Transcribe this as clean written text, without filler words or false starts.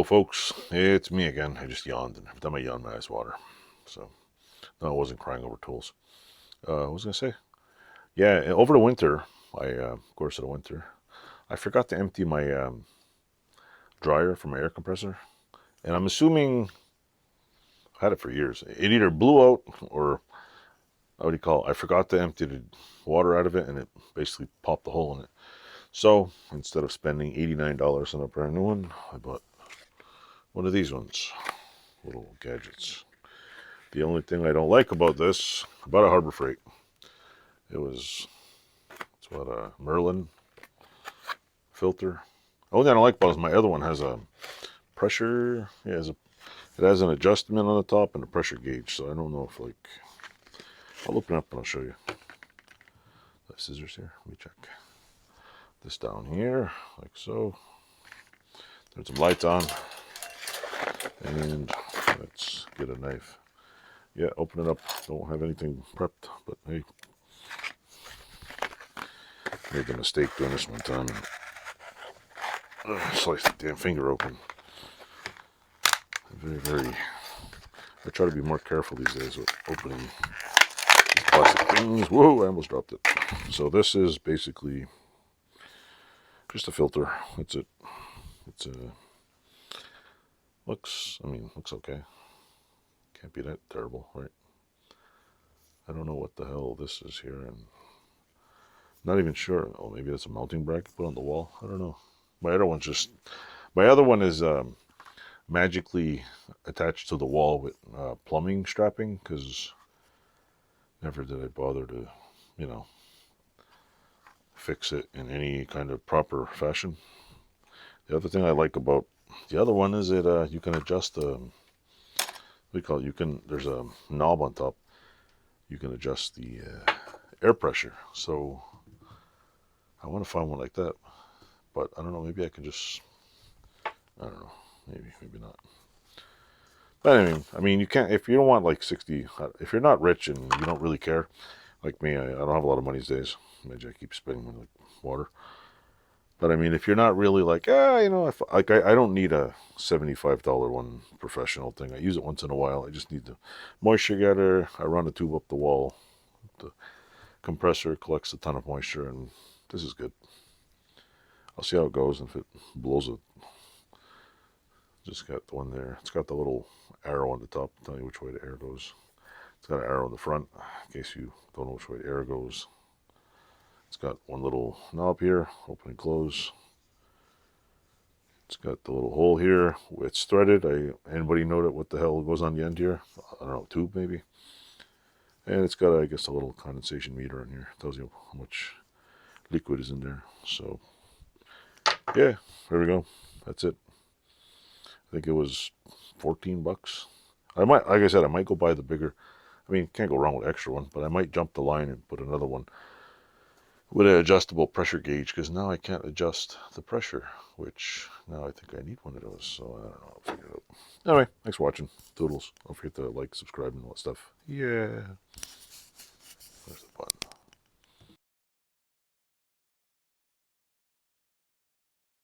folks, it's me again. I just yawned, and every time I yawn, my eyes water. So, no, I wasn't crying over tools. What was I gonna say? Yeah, over the winter, of course, of the winter, I forgot to empty my dryer for my air compressor, and I'm assuming I've had it for years. It either blew out, or what do you call it? I forgot to empty the water out of it, and it basically popped a hole in it. So instead of spending $89 on a brand new one, I bought one of these ones, little gadgets. The only thing I don't like about this, about a Harbor Freight, it's what, a Merlin filter. The only thing I don't like about it is my other one has a pressure, it has an adjustment on the top and a pressure gauge, so I don't know if, like, I'll open it up and I'll show you. The scissors here, let me check. This down here, like so. Turn some lights on, and let's get a knife. Yeah, open it up. Don't have anything prepped, but hey, made the mistake doing this one time and sliced the damn finger open. I try to be more careful these days with opening these plastic things. Whoa, I almost dropped it. So this is basically just a filter. That's it. Looks okay. Can't be that terrible, right? I don't know what the hell this is here, and not even sure. Oh, maybe that's a mounting bracket put on the wall. I don't know. My other one is magically attached to the wall with plumbing strapping, because never did I bother to, fix it in any kind of proper fashion. The other thing I like about the other one is that you can adjust the, there's a knob on top. You can adjust the air pressure. So I want to find one like that, but I don't know, maybe I can just, I don't know, maybe not. But I mean, you can't, if you don't want like 60, if you're not rich and you don't really care, like me, I don't have a lot of money these days. Maybe I keep spending money like water. But I mean, if you're not really like, I don't need a $75 one professional thing. I use it once in a while. I just need the moisture getter. I run a tube up the wall. The compressor collects a ton of moisture, and this is good. I'll see how it goes, and if it blows it. Just got the one there. It's got the little arrow on the top, tell you which way the air goes. It's got an arrow in the front, in case you don't know which way the air goes. It's got one little knob here, open and close. It's got the little hole here. It's threaded. Anybody know what the hell goes on the end here? I don't know, tube maybe. And it's got, I guess, a little condensation meter in here. It tells you how much liquid is in there. So, yeah, there we go. That's it. I think it was 14 bucks. Like I said, I might go buy the bigger. I mean, can't go wrong with extra one, but I might jump the line and put another one with an adjustable pressure gauge, because now I can't adjust the pressure, which now I think I need one of those. So I don't know, I'll figure it out. Anyway, thanks for watching. Toodles. Don't forget to like, subscribe, and all that stuff. Yeah. There's the button.